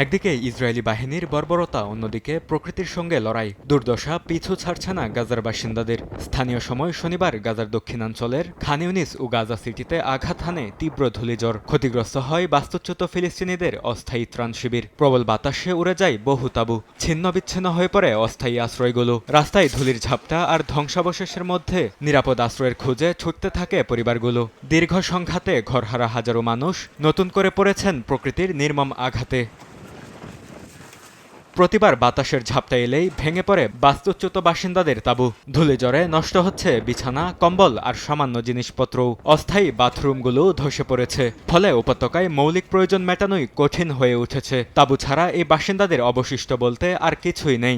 একদিকে ইসরায়েলি বাহিনীর বর্বরতা, অন্যদিকে প্রকৃতির সঙ্গে লড়াই। দুর্দশা পিছু ছাড়ছে না গাজার বাসিন্দাদের। স্থানীয় সময় শনিবার গাজার দক্ষিণাঞ্চলের খান ইউনিস ও গাজা সিটিতে আঘাত হানে তীব্র ধূলিঝড়। ক্ষতিগ্রস্ত হয় বাস্তুচ্যুত ফিলিস্তিনিদের অস্থায়ী ত্রাণ শিবির। প্রবল বাতাসে উড়ে যায় বহু তাঁবু। ছিন্ন বিচ্ছিন্ন হয়ে পড়ে অস্থায়ী আশ্রয়গুলো। রাস্তায় ধুলির ঝাপটা আর ধ্বংসাবশেষের মধ্যে নিরাপদ আশ্রয়ের খোঁজে ছুটতে থাকে পরিবারগুলো। দীর্ঘ সংঘাতে ঘরহারা হাজারো মানুষ নতুন করে পড়েছেন প্রকৃতির নির্মম আঘাতে। প্রতিবার বাতাসের ঝাপটা এলেই ভেঙে পড়ে বাস্তুচ্যুত বাসিন্দাদের তাঁবু। ধূলিজ্বরে নষ্ট হচ্ছে বিছানা, কম্বল আর সামান্য জিনিসপত্রও। অস্থায়ী বাথরুমগুলো ধসে পড়েছে। ফলে উপত্যকায় মৌলিক প্রয়োজন মেটানোই কঠিন হয়ে উঠেছে। তাঁবু ছাড়া এই বাসিন্দাদের অবশিষ্ট বলতে আর কিছুই নেই।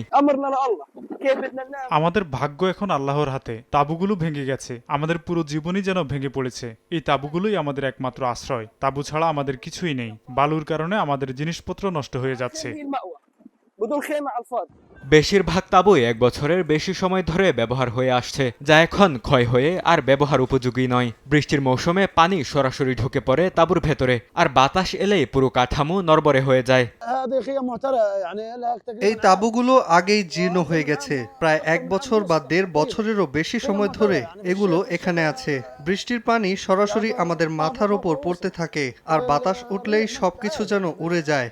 আমাদের ভাগ্য এখন আল্লাহর হাতে। তাঁবুগুলো ভেঙে গেছে, আমাদের পুরো জীবনই যেন ভেঙে পড়েছে। এই তাঁবুগুলোই আমাদের একমাত্র আশ্রয়। তাঁবু ছাড়া আমাদের কিছুই নেই। বালুর কারণে আমাদের জিনিসপত্র নষ্ট হয়ে যাচ্ছে। বেশিরভাগ তাঁবুই 1 বছরের বেশি সময় ধরে ব্যবহার হয়ে আসছে, যা এখন ক্ষয় হয়ে আর ব্যবহার উপযোগী নয়। বৃষ্টির মৌসুমে পানি সরাসরি ঢুকে পড়ে তাঁবুর ভেতরে, আর বাতাস এলেই পুরো কাঠামো নড়বড়ে হয়ে যায়। এই তাঁবুগুলো আগেই জীর্ণ হয়ে গেছে। প্রায় 1 বছর বা 1.5 বছরেরও বেশি সময় ধরে এগুলো এখানে আছে। বৃষ্টির পানি সরাসরি আমাদের মাথার ওপর পড়তে থাকে, আর বাতাস উঠলেই সবকিছু যেন উড়ে যায়।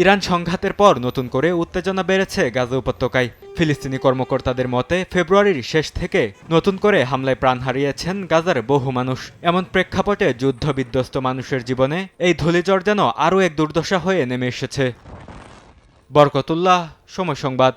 ইরান সংঘাতের পর নতুন করে উত্তেজনা বেড়েছে গাজা উপত্যকায়। ফিলিস্তিনি কর্মকর্তাদের মতে ফেব্রুয়ারির শেষ থেকে নতুন করে হামলায় প্রাণ হারিয়েছেন গাজার বহু মানুষ। এমন প্রেক্ষাপটে যুদ্ধবিধ্বস্ত মানুষের জীবনে এই ধূলিঝড় যেন আরও এক দুর্দশা হয়ে নেমে এসেছে। বরকতুল্লাহ, সময় সংবাদ।